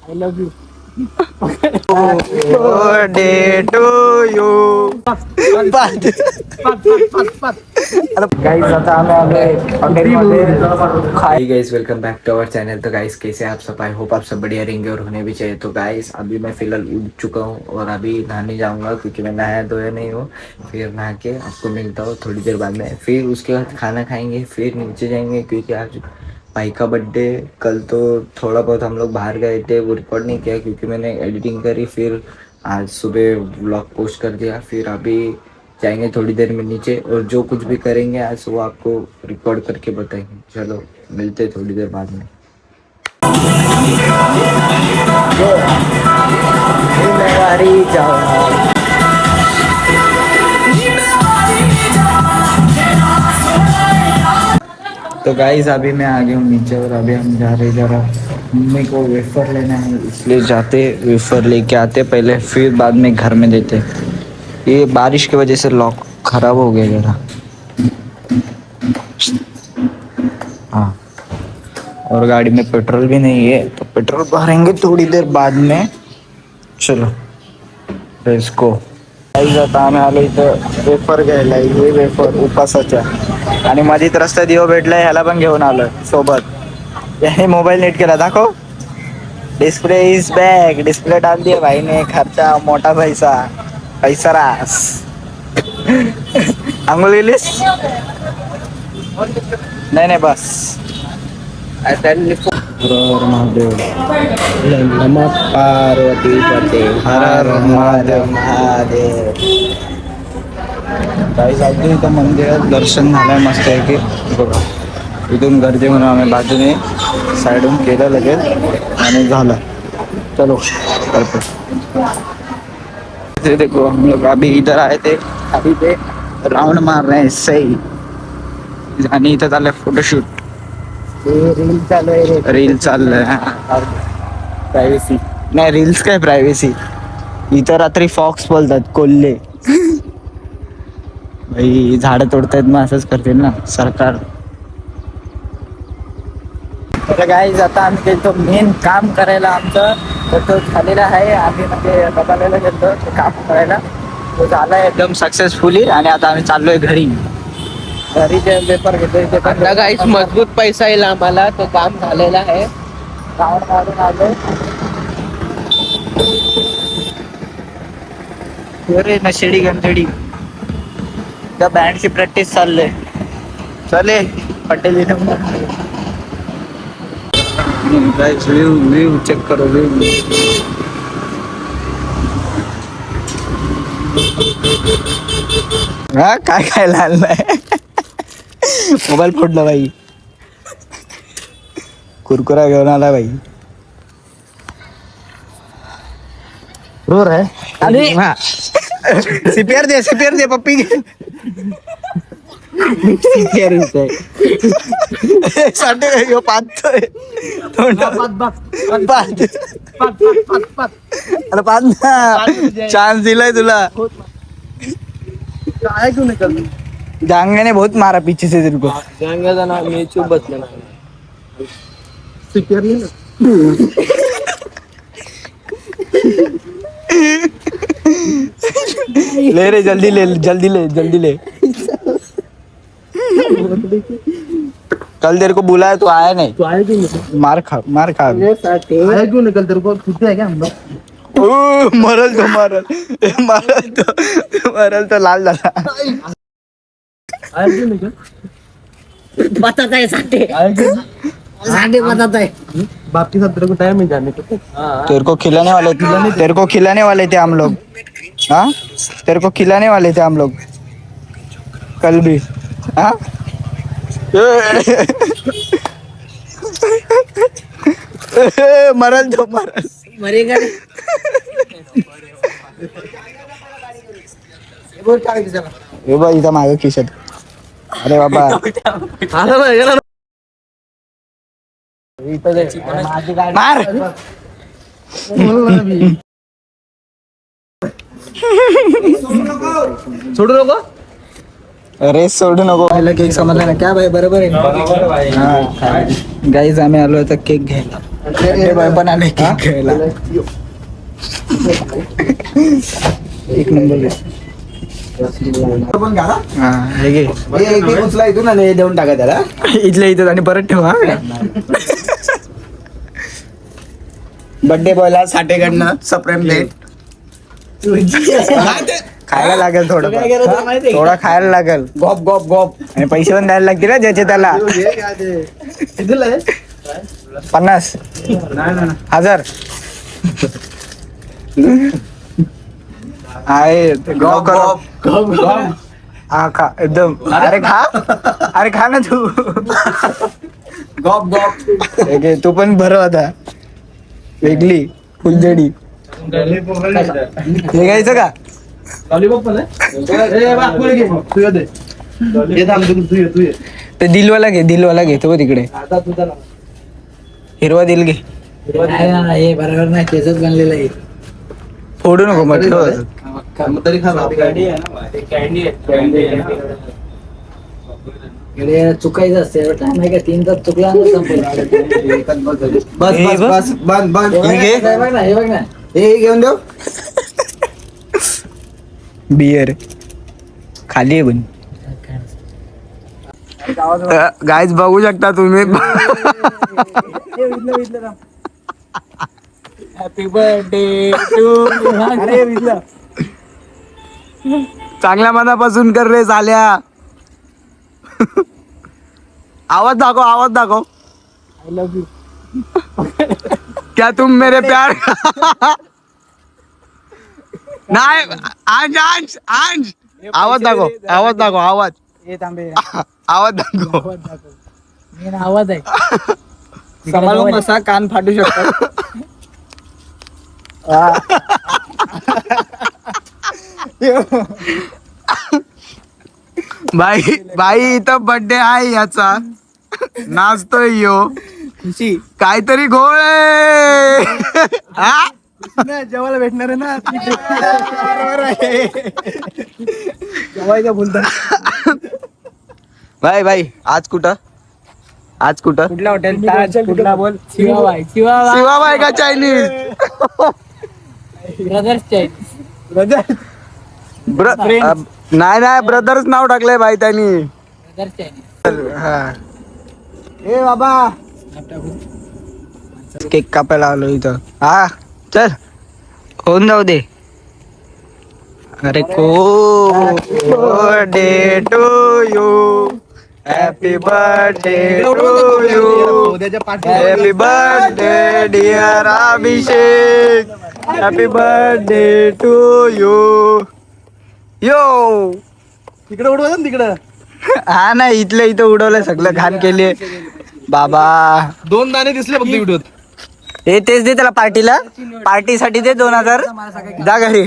I love you. Birthday to you. Guys आता आम्ही आलोय हॉटेलमध्ये. Hi guys, welcome back to our channel. तो गाइस कैसे आप सब? आई होप आप सब बढ़िया रहेंगे और होने भी चाहिए. तो गाइस अभी मैं फिलहाल उठ चुका हूँ और अभी नहाने जाऊंगा क्योंकि मैं नहाया धोया नहीं हूँ. फिर नहा के आपको मिलता हूँ थोड़ी देर बाद में. फिर उसके बाद खाना खाएंगे, फिर नीचे जाएंगे क्योंकि आज भाई का बर्थडे. कल तो थोड़ा बहुत हम लोग बाहर गए थे, वो रिकॉर्ड नहीं किया क्योंकि मैंने एडिटिंग करी. फिर आज सुबह व्लॉग पोस्ट कर दिया. फिर अभी जाएंगे थोड़ी देर में नीचे और जो कुछ भी करेंगे आज वो आपको रिकॉर्ड करके बताएंगे. चलो मिलते हैं थोड़ी देर बाद में. तो गाइस अभी मैं आ गया हूँ नीचे और अभी हम जा रहे जरा मम्मी को वेफर लेना है, इसलिए जाते वेफर लेके आते पहले, फिर बाद में घर में देते. ये बारिश की वजह से लॉक खराब हो गया जरा. हाँ, और गाड़ी में पेट्रोल भी नहीं है तो पेट्रोल भरेंगे थोड़ी देर बाद में. चलो लेट्स गो. आता आम्ही आलो इथं वेफर घ्यायला. हे वेफर उपासाच्या आणि मधीत रस्ता दिव भेटलाय, ह्याला पण घेऊन आलोय सोबत. याने मोबाईल नीट केला, दाखव. Display is back. डिस्प्ले डाल दिया भाई ने. खर्चा मोठा पैसा, पैसा रास. आंघोळ गेलीस? नाही नाही बस. हर महादेव. नमः पार्वती पते. हर महादेव महादेव. काही अगदी इथं मंदिरात दर्शन झालंय मस्त आहे की बघा. इथून गर्दी म्हणून आम्ही बाजूने साईडून केलं लगेच आणि झालं. चलो करतो. देखो हम लोग अभी इधर आए थे, अभी पे राउंड मार रहे हैं सही. आणि इथं चाललंय फोटोशूट. रील चालू आहे. रील चाललंय. प्रायव्हसी नाही, रील्स काय प्रायव्हसी. इथं रात्री फॉक्स बोलतात कोल्हे. भाई झाडं तोडतायत मग असंच करतील ना सरकार. तर गाईज आता आम्ही गेलो मेन काम करायला. आमचं तर तो झालेला आहे. आम्ही म्हणजे बघायला गेलो ते काम करायला. तो झालाय एकदम सक्सेसफुली आणि आता आम्ही चाललोय घरी. घरी जे पेपर घेतोय ते पण गाईस मजबूत पैसा येईल आम्हाला. तो काम झालेला आहे. राऊंड मारून आलोय. अरे नशेडी गंधेडी त्या बँडची प्रॅक्टिस चाललंय. चले पटेल व्यू चेक करो. व्यू हा काय काय लाल नाही. मोबाईल फोडला भाई. कुरकुरा घेऊन आला भाई. रोर आहे. अरे सीपीआर दे पप्पी. साठी पाहतोय चांस दिलाय तुला. काय क्यों निकल जांगे ने बहुत मारा पीछे से तेरे को. जाएंगे ना. मी चुप बसलेला. सिक्योर नाही ना. ले रे जल्दी ले जल्दी ले जल्दी ले. कल तेरे को बुलाया तो आया नहीं. तो आए क्यों निकल. मार खा. आए क्यों निकल. तेरे को खुद है क्या हम लोग. मरल तो लाल झाला. आए क्यों निकल. बताता है साढ़े आए क्यों. साढ़े बताता है. बाप के साथ तेरे को टाइम नहीं जाने को. तेरे को खिलाने वाले थे हम लोग. हाँ तेरे को खिलाने वाले थे हम लोग कल भी. हाँ मरल तो मरल. मरेगा रे. हे बघ इथं मागे खिशात. अरे बाबा मार. सोडू नको. रेस सोडू नको. केक समजला ना क्या भाई. बरोबर आहे. गाईज आम्ही आलो आता केक घ्यायला. बर्थडे बॉय पण आले केक घ्यायला. एक नंबर. हा हे घे. उचला इथून आणि देऊन टाका त्याला. इथल्या इथं आणि परत ठेवा. बर्थडे बॉयला साठेकडनं सप्रेम भेट. खायला लागेल थोडं, थोडा खायला लागेल. गॉप गॉप गॉप. आणि पैसे पण द्यायला लागतील ना ज्याचे त्याला. 50,000 आहे. गॉप गॉप. हा खा एकदम. अरे खा ना तू. गॉप गॉप. तू पण बरं होता. वेगळी फुलझडी हे घ्यायचं का? लॉलीपॉप पण ते दिलवाला घे तो तिकडे. हिरवा दिल घे. हे बरोबर नाही, तेच बनलेलं आहे. फोडू नको म्हटलं. तरी खा. चुकायचं असते टाइम आहे का 3 तास चुकला बस बस बंद बंद. हे बघ ना हे घेऊन देऊ. बियर खाली आहे पण. गाईज बघू शकता तुम्ही. Happy birthday to. चांगल्या मनापासून कर रे साल्या. आवाज दाखव. I love you. क्या तुम मेरे प्यार. नाही अंश आवाज दाखव. आवाज आहे. सांभाळून बसा, कान फाटू शकतात. बाई इथं बर्थडे आहे याचा. नाचतोय यो. खुशी काहीतरी घोळ आहे. जेवायला भेटणार आहे ना. जेवायचं बोलता. बाई आज कुठं कुठल्या हॉटेल? कुठला बोल. शिवाबाई का चायनीज. नाही ब्रदर्स नाव टाकलंय बाई त्यांनी. ए बाबा केक कापायला आलो इथं. हा चल होऊन जाऊ दे. अरे birthday to you. Happy birthday to you. Happy birthday dear Abhishek. Happy birthday to you. यो तिकडे उडवा ना तिकडं. हा नाही इथं उडवलंय सगळं. घाण केली बाबा. 2 दाणे दिसले फक्त व्हिडिओत. हे तेच दे त्याला पार्टीसाठी दे 2,000. जा घरी.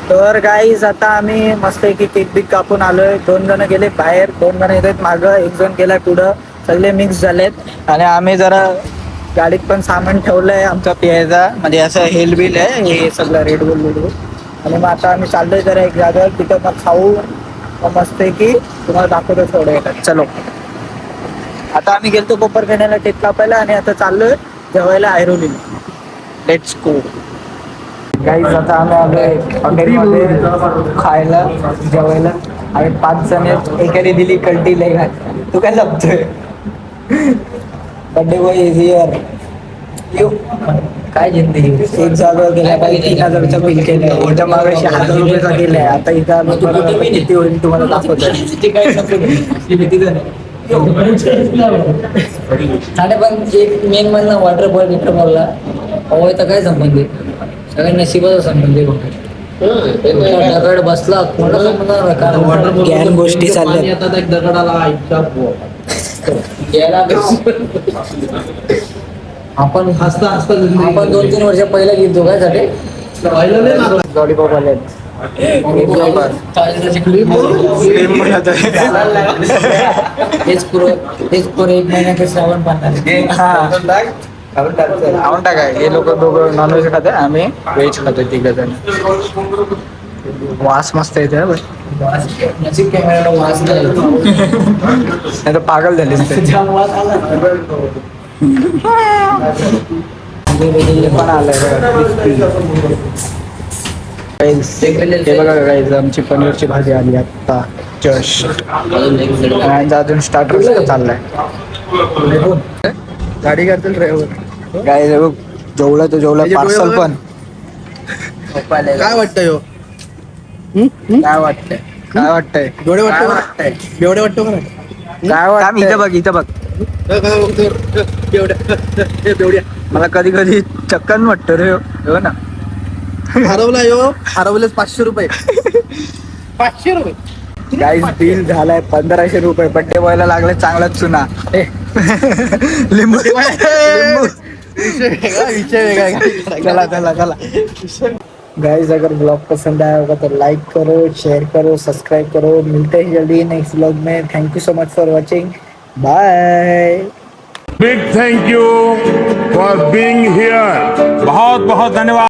तर गाईज आता आम्ही मस्त केक बिक कापून आलोय. 2 जण गेले बाहेर, 2 जण येतात मागं, 1 जण गेलाय पुढं. सगळे मिक्स झालेत. आणि आम्ही जरा गाडीत पण सामान ठेवलंय आमचा पियाचा. म्हणजे असं हेलबिल आहे हे सगळं रेड बुल. आणि मग आता आम्ही चाललोय जरा एक जागा तिथं मग खाऊ. मस्त की तुम्हाला दाखवतो थोडं येतात. चलो आता आम्ही गेलतो कोपरखेड्याला केक कापायला आणि आता चाललोय जेवायला ऐरोली. Let's go guys. आता आम्ही आलोय हॉटेलमध्ये खायला जेवायला. आणि 5 जण आहेत. एकाने दिली कल्टी लय घात. तू काय जपतोय. Birthday boy is here. You काय जिंदगी. एक जागा गेल्या पाहिजे 3,000चं बिल केलंय. याच्या मागे 1,000 रुपयाचा केलंय. आता इथं किती होईल तुम्हाला दाखवतो. पण एक मेन म्हणलं वॉटरफॉलला हवायचा काय संबंध आहे. सगळ्या नशिबाचा संबंध आहे. दगड बसला ज्ञान गोष्टी चालल्या. आता एक दगडाला आपण हसता 2-3 वर्ष पहिला गेलो काय साठी लॉलीपॉप आले. हेच पुरं 1 महिन्याचं श्रावण पाहणार. आवडता काय हे लोक दोघं नॉनव्हेज खाते, आम्ही व्हेज खातो. 3 जण वास मस्त येते बघ. नशीब कॅमेराला वास नाही नाही तर पागल झालीस ते. जाम वास आला पण आलंय हे बघा गाईज आमची पनीरची भाजी आली आता जस्ट. आणि अजून स्टार्टर चाललाय. गाडी करतील ड्रायव्हर. गाईज बघ जेवला तो जेवला त्याचे डोळे पार्सल बघा. पण. काय वाटतंय हो? काय वाटतंय काय वाटतंय डोळे वाटतंय बेवडे वाटतो का नाही? काय वाटतं इथं बघ इथं बघ. बेवड्या मला कधी कधी चक्कन वाटतं रे हो ना. हरवला यो हरवलेच 500 रुपये. 500 रुपये गाईज बिल झालाय 1500 रुपये. बड्डे बॉयला लागले चांगलाच चुना. लिंबू लिंबू. विषय वेगळा. चला चला चला गाइस, अगर ब्लॉग पसंद आया होगा तो लाइक करो, शेयर करो, सब्सक्राइब करो. मिलते हैं जल्दी नेक्स्ट ब्लॉग में. Thank you so much for watching. Bye. Big thank you for being here. बहुत बहुत धन्यवाद.